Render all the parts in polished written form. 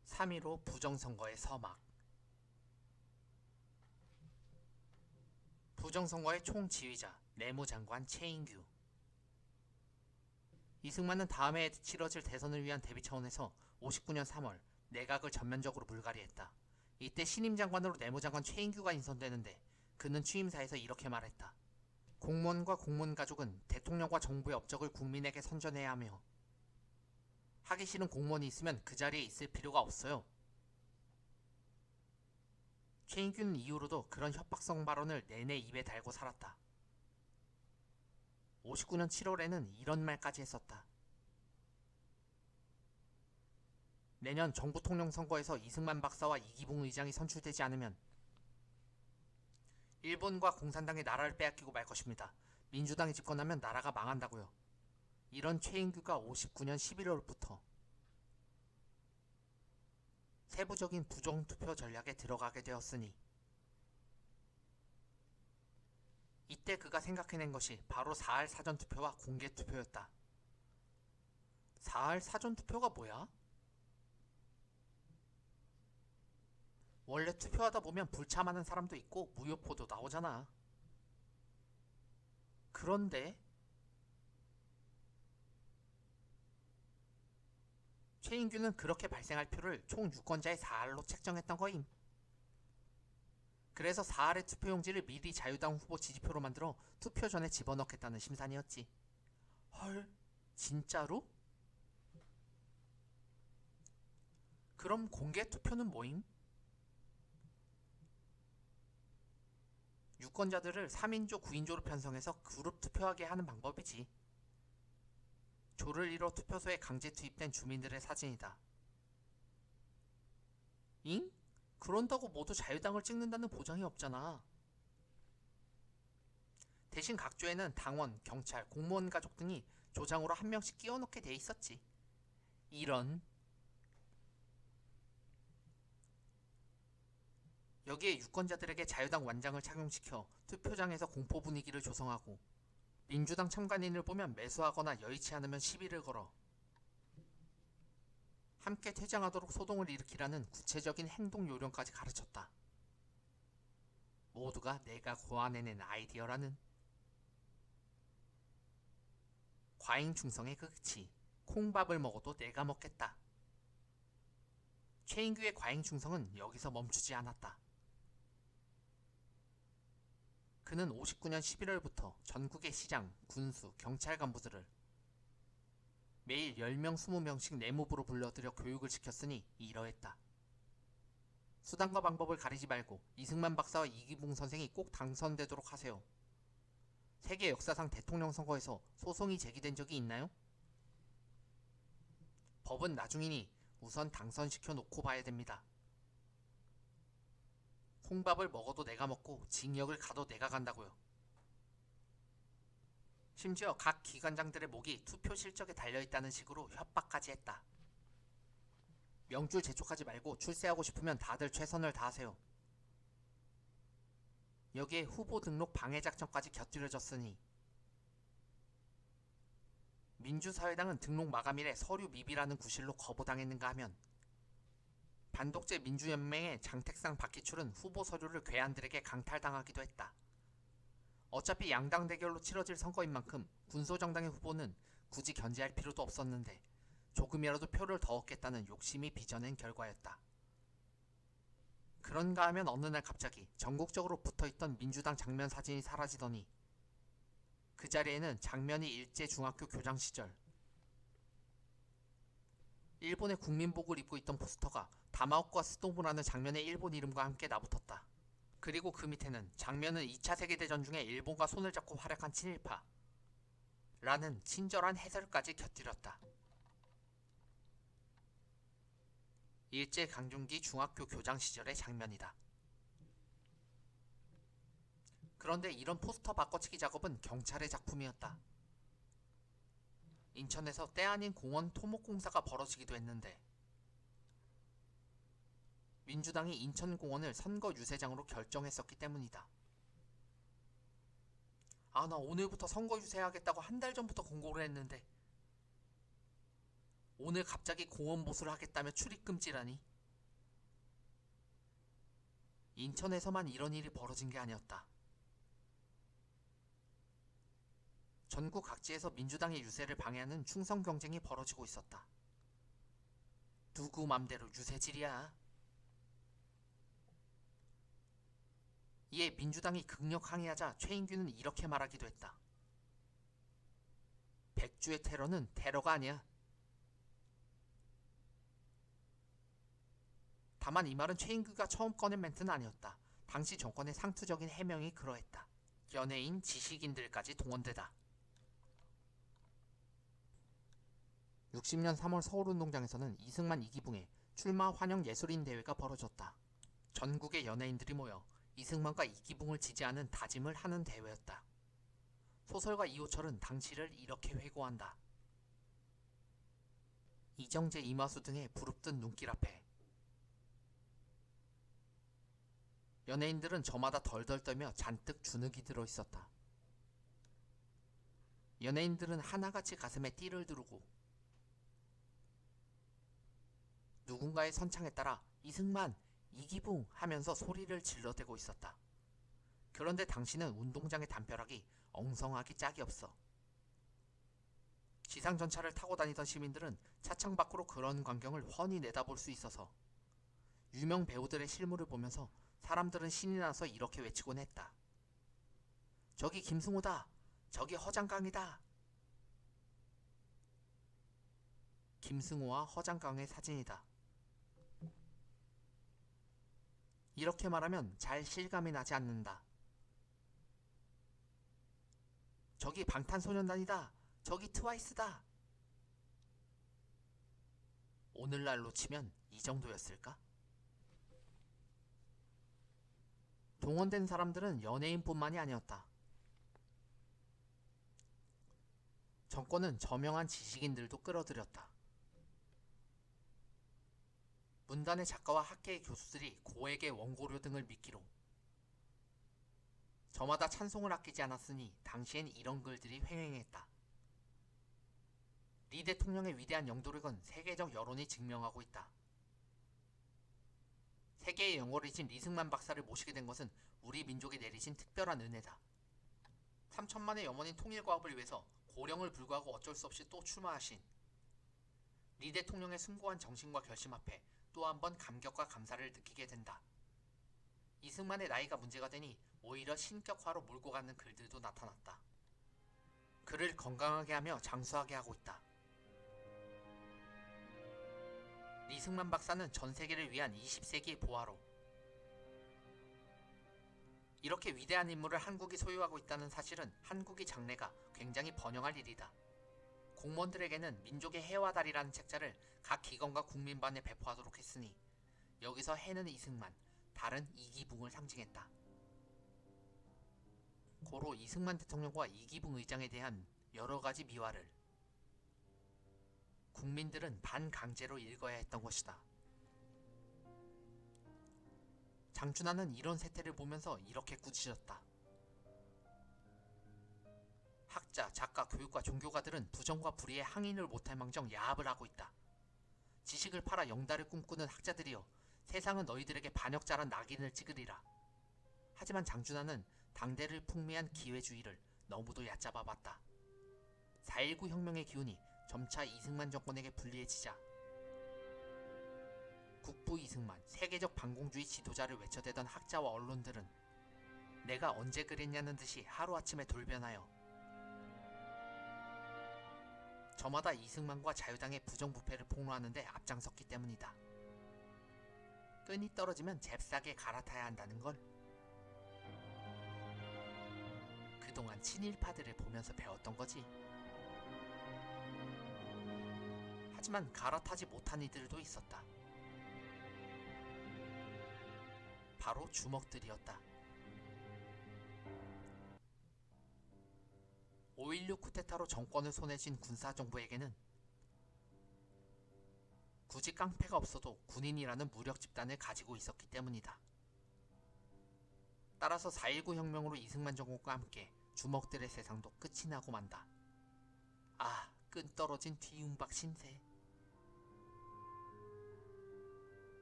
3.15 부정선거의 서막. 부정선거의 총지휘자 내무장관 최인규. 이승만은 다음해 치러질 대선을 위한 대비 차원에서 59년 3월 내각을 전면적으로 물갈이했다. 이때 신임 장관으로 내무장관 최인규가 인선되는데 그는 취임사에서 이렇게 말했다. 공무원과 공무원 가족은 대통령과 정부의 업적을 국민에게 선전해야 하며 하기 싫은 공무원이 있으면 그 자리에 있을 필요가 없어요. 최인규는 이후로도 그런 협박성 발언을 내내 입에 달고 살았다. 59년 7월에는 이런 말까지 했었다. 내년 정부 통령 선거에서 이승만 박사와 이기붕 의장이 선출되지 않으면 일본과 공산당이 나라를 빼앗기고 말 것입니다. 민주당이 집권하면 나라가 망한다고요. 이런 최인규가 59년 11월부터 세부적인 부정투표 전략에 들어가게 되었으니 이때 그가 생각해낸 것이 바로 4할 사전투표와 공개투표였다. 4할 사전투표가 뭐야? 원래 투표하다 보면 불참하는 사람도 있고 무효표도 나오잖아. 그런데 최인규는 그렇게 발생할 표를 총 유권자의 4할로 책정했던 거임. 그래서 4할의 투표용지를 미리 자유당 후보 지지표로 만들어 투표 전에 집어넣겠다는 심산이었지. 헐, 진짜로? 그럼 공개 투표는 뭐임? 유권자들을 3인조, 9인조로 편성해서 그룹 투표하게 하는 방법이지. 조를 이뤄 투표소에 강제 투입된 주민들의 사진이다. 잉? 그런다고 모두 자유당을 찍는다는 보장이 없잖아. 대신 각 조에는 당원, 경찰, 공무원 가족 등이 조장으로 한 명씩 끼워넣게 돼 있었지. 이런. 여기에 유권자들에게 자유당 완장을 착용시켜 투표장에서 공포 분위기를 조성하고 민주당 참관인을 보면 매수하거나 여의치 않으면 시비를 걸어 함께 퇴장하도록 소동을 일으키라는 구체적인 행동 요령까지 가르쳤다. 모두가 내가 고안해낸 아이디어라는. 과잉 충성의 극치. 콩밥을 먹어도 내가 먹겠다. 최인규의 과잉 충성은 여기서 멈추지 않았다. 그는 59년 11월부터 전국의 시장, 군수, 경찰 간부들을 매일 10명, 20명씩 내무부로 불러들여 교육을 시켰으니 이러했다. 수단과 방법을 가리지 말고 이승만 박사와 이기붕 선생이 꼭 당선되도록 하세요. 세계 역사상 대통령 선거에서 소송이 제기된 적이 있나요? 법은 나중이니 우선 당선시켜 놓고 봐야 됩니다. 콩밥을 먹어도 내가 먹고 징역을 가도 내가 간다고요. 심지어 각 기관장들의 목이 투표 실적에 달려있다는 식으로 협박까지 했다. 명줄 재촉하지 말고 출세하고 싶으면 다들 최선을 다하세요. 여기에 후보 등록 방해 작전까지 곁들여졌으니 민주사회당은 등록 마감일에 서류 미비라는 구실로 거부당했는가 하면 반독재 민주연맹의 장택상 박기출은 후보 서류를 괴한들에게 강탈당하기도 했다. 어차피 양당 대결로 치러질 선거인 만큼 군소정당의 후보는 굳이 견제할 필요도 없었는데 조금이라도 표를 더 얻겠다는 욕심이 빚어낸 결과였다. 그런가 하면 어느 날 갑자기 전국적으로 붙어있던 민주당 장면 사진이 사라지더니 그 자리에는 장면이 일제중학교 교장 시절 일본의 국민복을 입고 있던 포스터가 다마오카 스토무라는 장면의 일본 이름과 함께 나붙었다. 그리고 그 밑에는 장면은 2차 세계대전 중에 일본과 손을 잡고 활약한 친일파 라는 친절한 해설까지 곁들였다. 일제강점기 중학교 교장 시절의 장면이다. 그런데 이런 포스터 바꿔치기 작업은 경찰의 작품이었다. 인천에서 때 아닌 공원 토목공사가 벌어지기도 했는데 민주당이 인천공원을 선거 유세장으로 결정했었기 때문이다. 아, 나 오늘부터 선거 유세하겠다고 한 달 전부터 공고를 했는데 오늘 갑자기 공원 보수를 하겠다며 출입금지라니. 인천에서만 이런 일이 벌어진 게 아니었다. 전국 각지에서 민주당의 유세를 방해하는 충성 경쟁이 벌어지고 있었다. 누구 맘대로 유세질이야. 이에 민주당이 극력 항의하자 최인규는 이렇게 말하기도 했다. 백주의 테러는 테러가 아니야. 다만 이 말은 최인규가 처음 꺼낸 멘트는 아니었다. 당시 정권의 상투적인 해명이 그러했다. 연예인, 지식인들까지 동원되다. 60년 3월 서울운동장에서는 이승만 이기붕의 출마 환영 예술인 대회가 벌어졌다. 전국의 연예인들이 모여 이승만과 이기붕을 지지하는 다짐을 하는 대회였다. 소설가 이호철은 당시를 이렇게 회고한다. 이정재, 이마수 등의 부릅뜬 눈길 앞에 연예인들은 저마다 덜덜 떨며 잔뜩 주눅이 들어 있었다. 연예인들은 하나같이 가슴에 띠를 두르고 누군가의 선창에 따라 이승만, 이기붕 하면서 소리를 질러대고 있었다. 그런데 당시는 운동장의 담벼락이 엉성하기 짝이 없어. 지상전차를 타고 다니던 시민들은 차창 밖으로 그런 광경을 훤히 내다볼 수 있어서 유명 배우들의 실물을 보면서 사람들은 신이 나서 이렇게 외치곤 했다. 저기 김승호다. 저기 허장강이다. 김승호와 허장강의 사진이다. 이렇게 말하면 잘 실감이 나지 않는다. 저기 방탄소년단이다. 저기 트와이스다. 오늘날로 치면 이 정도였을까? 동원된 사람들은 연예인뿐만이 아니었다. 정권은 저명한 지식인들도 끌어들였다. 문단의 작가와 학계의 교수들이 고액의 원고료 등을 미끼로 저마다 찬송을 아끼지 않았으니 당시엔 이런 글들이 횡행했다. 리 대통령의 위대한 영도력은 세계적 여론이 증명하고 있다. 세계의 영월이신 리승만 박사를 모시게 된 것은 우리 민족이 내리신 특별한 은혜다. 3천만의 염원인 통일과업을 위해서 고령을 불구하고 어쩔 수 없이 또 출마하신 리 대통령의 숭고한 정신과 결심 앞에 또 한 번 감격과 감사를 느끼게 된다. 이승만의 나이가 문제가 되니 오히려 신격화로 몰고 가는 글들도 나타났다. 그를 건강하게 하며 장수하게 하고 있다. 이승만 박사는 전 세계를 위한 20세기의 보화로 이렇게 위대한 인물을 한국이 소유하고 있다는 사실은 한국이 장래가 굉장히 번영할 일이다. 공무원들에게는 민족의 해와 달이라는 책자를 각 기관과 국민반에 배포하도록 했으니 여기서 해는 이승만, 달은 이기붕을 상징했다. 고로 이승만 대통령과 이기붕 의장에 대한 여러 가지 미화를 국민들은 반강제로 읽어야 했던 것이다. 장춘하는 이런 세태를 보면서 이렇게 꾸짖었다. 학자, 작가, 교육가, 종교가들은 부정과 불의에 항인을 못할 망정 야합을 하고 있다. 지식을 팔아 영달을 꿈꾸는 학자들이여, 세상은 너희들에게 반역자란 낙인을 찍으리라. 하지만 장춘하는 당대를 풍미한 기회주의를 너무도 얕잡아봤다. 4.19 혁명의 기운이 점차 이승만 정권에게 불리해지자 국부 이승만, 세계적 반공주의 지도자를 외쳐대던 학자와 언론들은 내가 언제 그랬냐는 듯이 하루아침에 돌변하여 저마다 이승만과 자유당의 부정부패를 폭로하는 데 앞장섰기 때문이다. 끈이 떨어지면 잽싸게 갈아타야 한다는 걸 그동안 친일파들을 보면서 배웠던 거지. 하지만 갈아타지 못한 이들도 있었다. 바로 주먹들이었다. 5.16 쿠데타로 정권을 손에 쥔 군사정부에게는 굳이 깡패가 없어도 군인이라는 무력 집단을 가지고 있었기 때문이다. 따라서 4.19 혁명으로 이승만 정권과 함께 주먹들의 세상도 끝이 나고 만다. 아, 끈 떨어진 뒤움박 신세.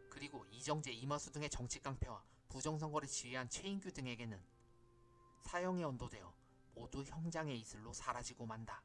그리고 이정재, 이마수 등의 정치 깡패와 부정선거를 지휘한 최인규 등에게는 사형이 언도되어 모두 형장의 이슬로 사라지고 만다.